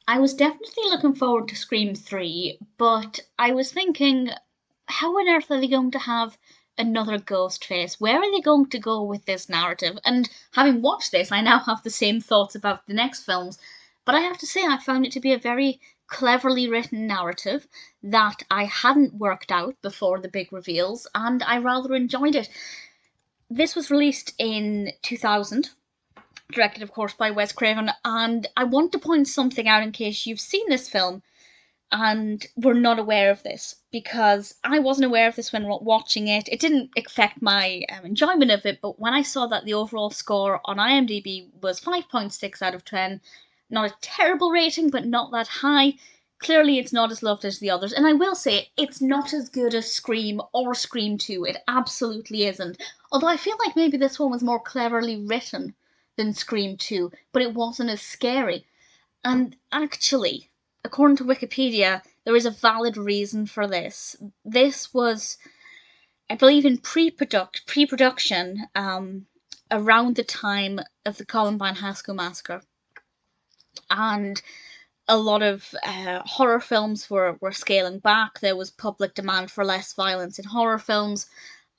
I was definitely looking forward to Scream 3, but I was thinking, how on earth are they going to have another Ghostface? Where are they going to go with this narrative? And having watched this, I now have the same thoughts about the next films. But I have to say, I found it to be a very cleverly written narrative that I hadn't worked out before the big reveals, and I rather enjoyed it. This was released in 2000, directed, of course, by Wes Craven, and I want to point something out in case you've seen this film and were not aware of this, because I wasn't aware of this when watching it. It didn't affect my enjoyment of it, but when I saw that the overall score on IMDb was 5.6 out of 10, not a terrible rating, but not that high. Clearly, it's not as loved as the others, and I will say it's not as good as Scream or Scream 2. It absolutely isn't. Although I feel like maybe this one was more cleverly written than Scream 2, but it wasn't as scary. And actually, according to Wikipedia, there is a valid reason for this. This was, I believe, in pre-production around the time of the Columbine High School Massacre, and a lot of horror films were scaling back. There was public demand for less violence in horror films,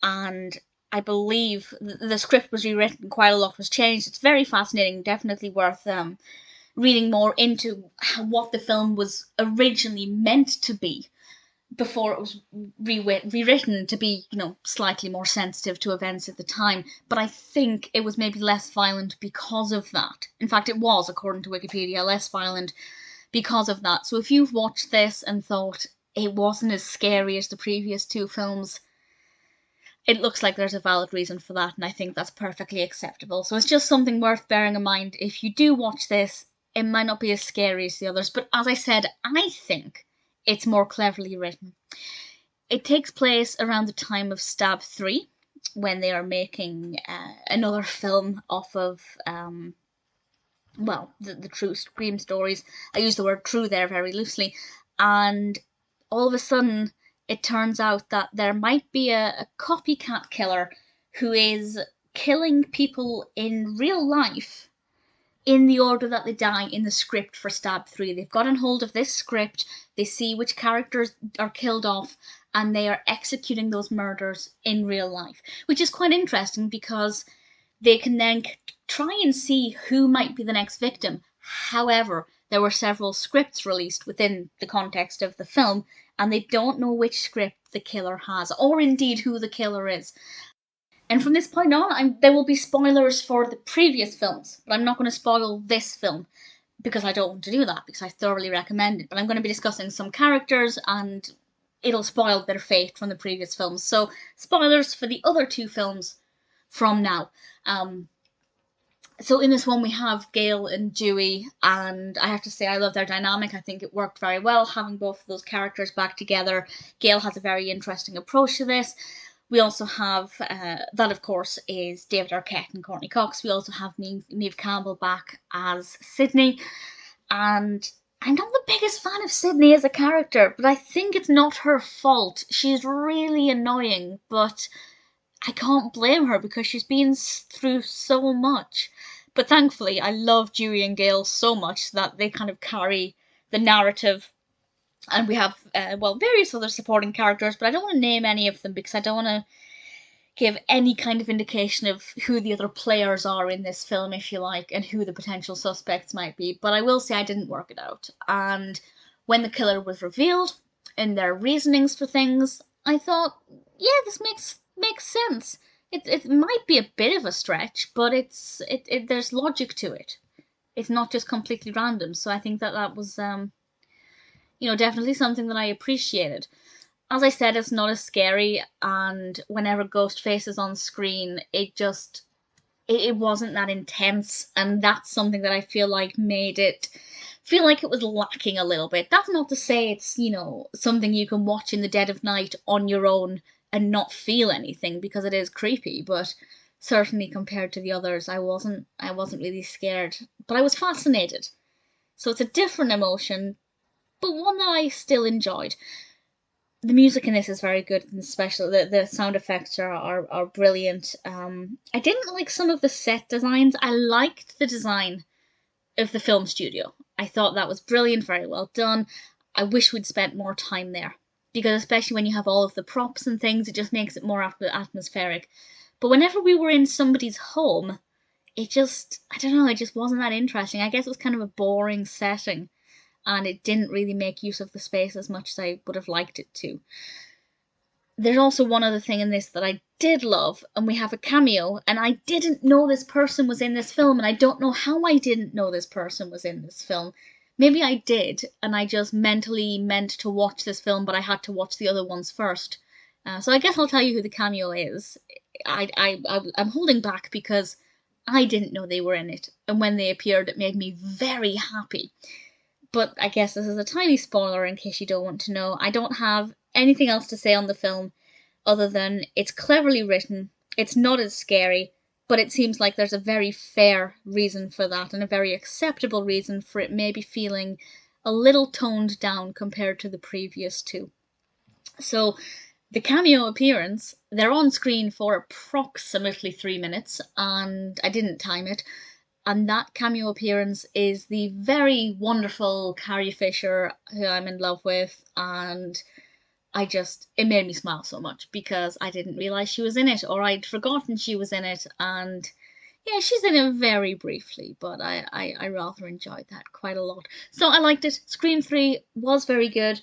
and I believe the script was rewritten, quite a lot was changed. It's very fascinating, definitely worth reading more into what the film was originally meant to be before it was rewritten to be, slightly more sensitive to events at the time. But I think it was maybe less violent because of that. In fact, it was, according to Wikipedia, less violent because of that. So if you've watched this and thought it wasn't as scary as the previous two films, it looks like there's a valid reason for that, and I think that's perfectly acceptable. So it's just something worth bearing in mind. If you do watch this, it might not be as scary as the others, but as I said, I think it's more cleverly written. It takes place around the time of Stab 3, when they are making another film off of, the true Scream stories. I use the word true there very loosely. And all of a sudden, it turns out that there might be a copycat killer who is killing people in real life in the order that they die in the script for Stab 3. They've gotten hold of this script, they see which characters are killed off, and they are executing those murders in real life. Which is quite interesting because they can then try and see who might be the next victim. However, there were several scripts released within the context of the film, and they don't know which script the killer has, or indeed who the killer is. And from this point on, there will be spoilers for the previous films, but I'm not going to spoil this film because I don't want to do that, because I thoroughly recommend it. But I'm going to be discussing some characters, and it'll spoil their fate from the previous films. So, spoilers for the other two films from now. So in this one we have Gale and Dewey, and I have to say I love their dynamic. I think it worked very well having both of those characters back together. Gale has a very interesting approach to this. We also have, that of course is David Arquette and Courteney Cox. We also have Neve Campbell back as Sidney, and I'm not the biggest fan of Sidney as a character, but I think it's not her fault. She's really annoying, but I can't blame her because she's been through so much. But thankfully, I love Dewey and Gale so much that they kind of carry the narrative. And we have, various other supporting characters, but I don't want to name any of them because I don't want to give any kind of indication of who the other players are in this film, if you like, and who the potential suspects might be. But I will say I didn't work it out. And when the killer was revealed and their reasonings for things, I thought, yeah, this makes sense. It might be a bit of a stretch, but there's logic to it. It's not just completely random. So I think that was definitely something that I appreciated. As I said, it's not as scary, and whenever Ghostface is on screen, it wasn't that intense, and that's something that I feel like made it feel like it was lacking a little bit. That's not to say it's, something you can watch in the dead of night on your own and not feel anything, because it is creepy, but certainly compared to the others, I wasn't really scared, but I was fascinated. So it's a different emotion, but one that I still enjoyed. The music in this is very good, and especially the sound effects are brilliant. I didn't like some of the set designs. I liked the design of the film studio. I thought that was brilliant, very well done. I wish we'd spent more time there, because especially when you have all of the props and things, it just makes it more atmospheric. But whenever we were in somebody's home, it just, I don't know, it just wasn't that interesting. I guess it was kind of a boring setting, and it didn't really make use of the space as much as I would have liked it to. There's also one other thing in this that I did love, and we have a cameo, and I didn't know this person was in this film, and I don't know how I didn't know this person was in this film. Maybe I did, and I just mentally meant to watch this film, but I had to watch the other ones first. So I guess I'll tell you who the cameo is. I'm holding back because I didn't know they were in it, and when they appeared, it made me very happy. But I guess this is a tiny spoiler in case you don't want to know. I don't have anything else to say on the film other than it's cleverly written, it's not as scary, but it seems like there's a very fair reason for that and a very acceptable reason for it maybe feeling a little toned down compared to the previous two. So the cameo appearance, they're on screen for approximately 3 minutes, and I didn't time it. And that cameo appearance is the very wonderful Carrie Fisher, who I'm in love with, and it made me smile so much because I didn't realise she was in it, or I'd forgotten she was in it, and yeah, she's in it very briefly, but I rather enjoyed that quite a lot. So I liked it. Scream 3 was very good.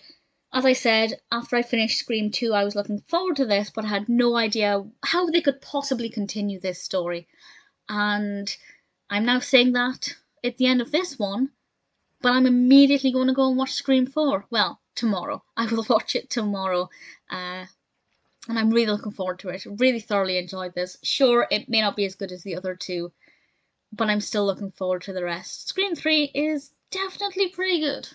As I said, after I finished Scream 2, I was looking forward to this, but I had no idea how they could possibly continue this story. And I'm now saying that at the end of this one, but I'm immediately going to go and watch Scream 4. Well, tomorrow. I will watch it tomorrow. And I'm really looking forward to it. Really thoroughly enjoyed this. Sure, it may not be as good as the other two, but I'm still looking forward to the rest. Scream 3 is definitely pretty good.